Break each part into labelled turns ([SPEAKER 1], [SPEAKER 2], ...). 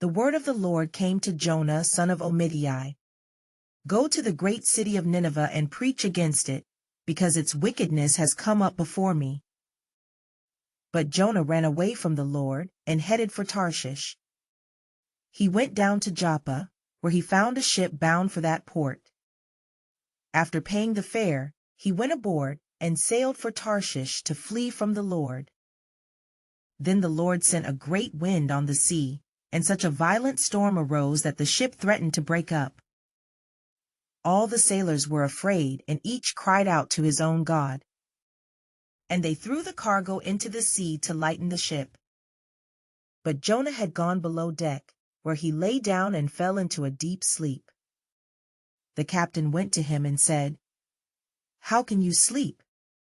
[SPEAKER 1] The word of the Lord came to Jonah, son of Amittai. Go to the great city of Nineveh and preach against it, because its wickedness has come up before me. But Jonah ran away from the Lord and headed for Tarshish. He went down to Joppa, where he found a ship bound for that port. After paying the fare, he went aboard and sailed for Tarshish to flee from the Lord. Then the Lord sent a great wind on the sea, and such a violent storm arose that the ship threatened to break up. All the sailors were afraid, and each cried out to his own god. And they threw the cargo into the sea to lighten the ship. But Jonah had gone below deck, where he lay down and fell into a deep sleep. The captain went to him and said, "How can you sleep?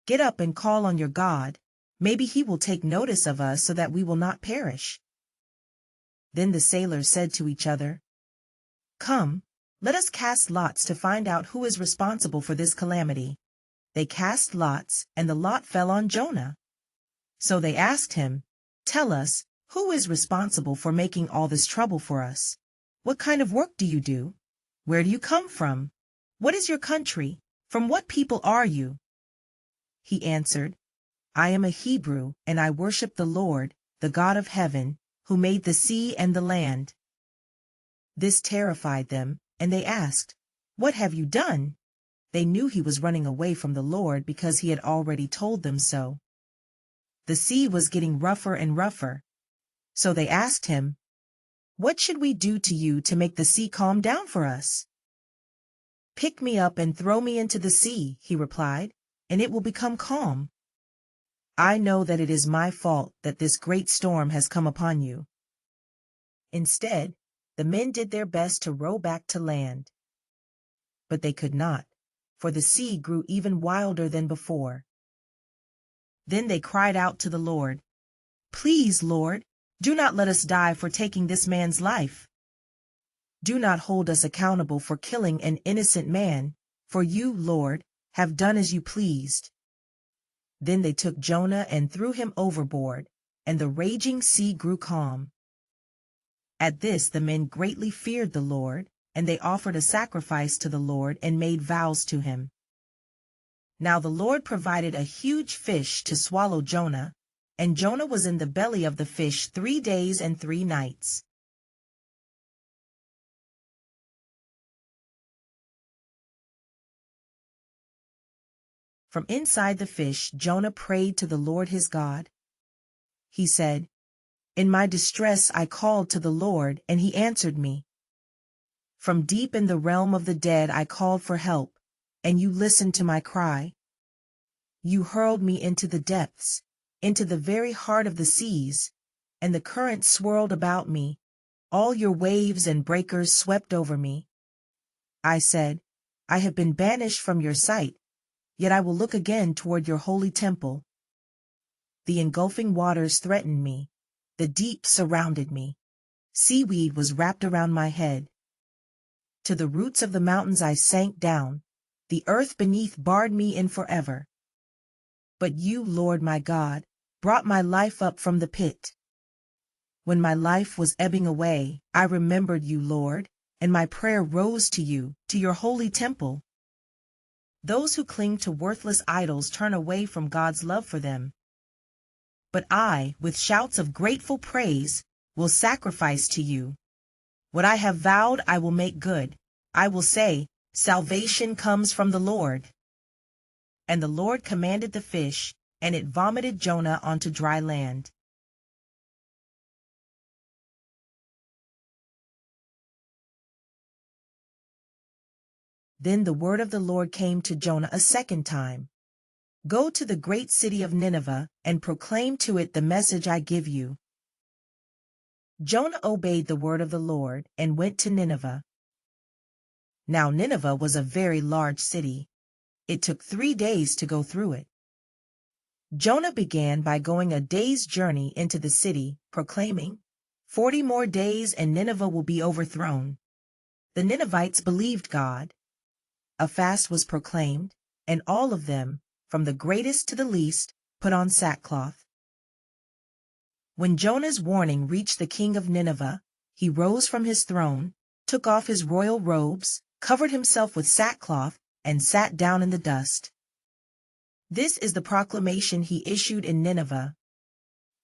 [SPEAKER 1] Get up and call on your God. Maybe he will take notice of us so that we will not perish." Then the sailors said to each other, "Come, let us cast lots to find out who is responsible for this calamity." They cast lots, and the lot fell on Jonah. So they asked him, "Tell us, who is responsible for making all this trouble for us? What kind of work do you do? Where do you come from? What is your country? From what people are you?" He answered, "I am a Hebrew, and I worship the Lord, the God of heaven, who made the sea and the land." This terrified them, and they asked, "What have you done?" They knew he was running away from the Lord because he had already told them so. The sea was getting rougher and rougher. So they asked him, "What should we do to you to make the sea calm down for us?" "Pick me up and throw me into the sea," he replied, "and it will become calm. I know that it is my fault that this great storm has come upon you." Instead, the men did their best to row back to land. But they could not, for the sea grew even wilder than before. Then they cried out to the Lord, "Please, Lord, do not let us die for taking this man's life. Do not hold us accountable for killing an innocent man, for you, Lord, have done as you pleased." Then they took Jonah and threw him overboard, and the raging sea grew calm. At this the men greatly feared the Lord, and they offered a sacrifice to the Lord and made vows to him. Now the Lord provided a huge fish to swallow Jonah, and Jonah was in the belly of the fish 3 days and 3 nights. From inside the fish, Jonah prayed to the Lord his God. He said, "In my distress I called to the Lord, and he answered me. From deep in the realm of the dead I called for help, and you listened to my cry. You hurled me into the depths, into the very heart of the seas, and the current swirled about me. All your waves and breakers swept over me. I said, I have been banished from your sight, yet I will look again toward your holy temple. The engulfing waters threatened me. The deep surrounded me. Seaweed was wrapped around my head. To the roots of the mountains I sank down. The earth beneath barred me in forever. But you, Lord my God, brought my life up from the pit. When my life was ebbing away, I remembered you, Lord, and my prayer rose to you, to your holy temple. Those who cling to worthless idols turn away from God's love for them. But I, with shouts of grateful praise, will sacrifice to you. What I have vowed I will make good. I will say, salvation comes from the Lord. And the Lord commanded the fish, and it vomited Jonah onto dry land. Then the word of the Lord came to Jonah a second time. Go to the great city of Nineveh, and proclaim to it the message I give you. Jonah obeyed the word of the Lord, and went to Nineveh. Now Nineveh was a very large city. It took 3 days to go through it. Jonah began by going a day's journey into the city, proclaiming, 40 more days and Nineveh will be overthrown. The Ninevites believed God. A fast was proclaimed, and all of them, from the greatest to the least, put on sackcloth. When Jonah's warning reached the king of Nineveh, he rose from his throne, took off his royal robes, covered himself with sackcloth, and sat down in the dust. This is the proclamation he issued in Nineveh.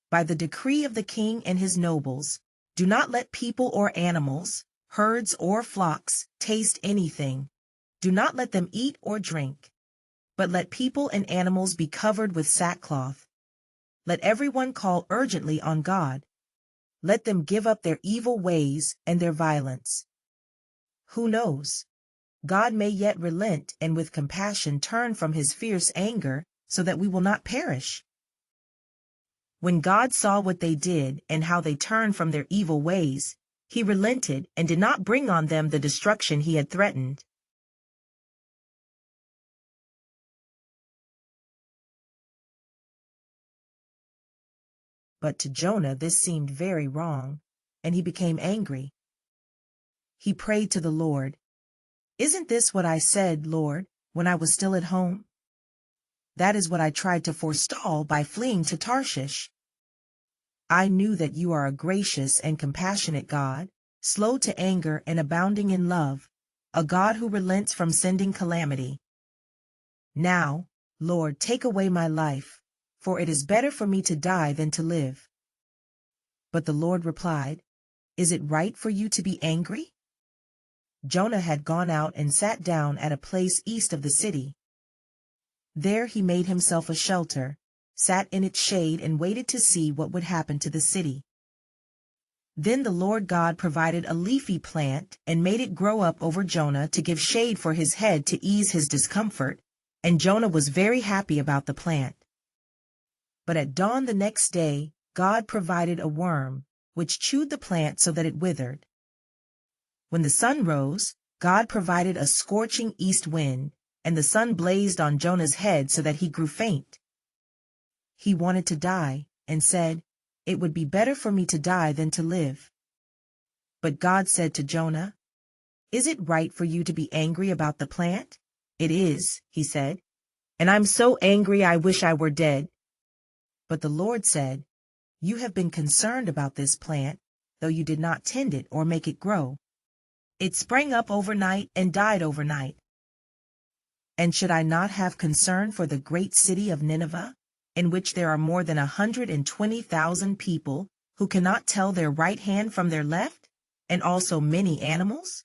[SPEAKER 1] By the decree of the king and his nobles, do not let people or animals, herds or flocks, taste anything. Do not let them eat or drink. But let people and animals be covered with sackcloth. Let everyone call urgently on God. Let them give up their evil ways and their violence. Who knows? God may yet relent and with compassion turn from his fierce anger so that we will not perish. When God saw what they did and how they turned from their evil ways, he relented and did not bring on them the destruction he had threatened. But to Jonah this seemed very wrong, and he became angry. He prayed to the Lord, "Isn't this what I said, Lord, when I was still at home? That is what I tried to forestall by fleeing to Tarshish. I knew that you are a gracious and compassionate God, slow to anger and abounding in love, a God who relents from sending calamity. Now, Lord, take away my life, for it is better for me to die than to live." But the Lord replied, "Is it right for you to be angry?" Jonah had gone out and sat down at a place east of the city. There he made himself a shelter, sat in its shade and waited to see what would happen to the city. Then the Lord God provided a leafy plant and made it grow up over Jonah to give shade for his head to ease his discomfort, and Jonah was very happy about the plant. But at dawn the next day, God provided a worm, which chewed the plant so that it withered. When the sun rose, God provided a scorching east wind, and the sun blazed on Jonah's head so that he grew faint. He wanted to die, and said, "It would be better for me to die than to live." But God said to Jonah, "Is it right for you to be angry about the plant?" "It is," he said, "and I'm so angry I wish I were dead." But the Lord said, "You have been concerned about this plant, though you did not tend it or make it grow. It sprang up overnight and died overnight. And should I not have concern for the great city of Nineveh, in which there are more than 120,000 people who cannot tell their right hand from their left, and also many animals?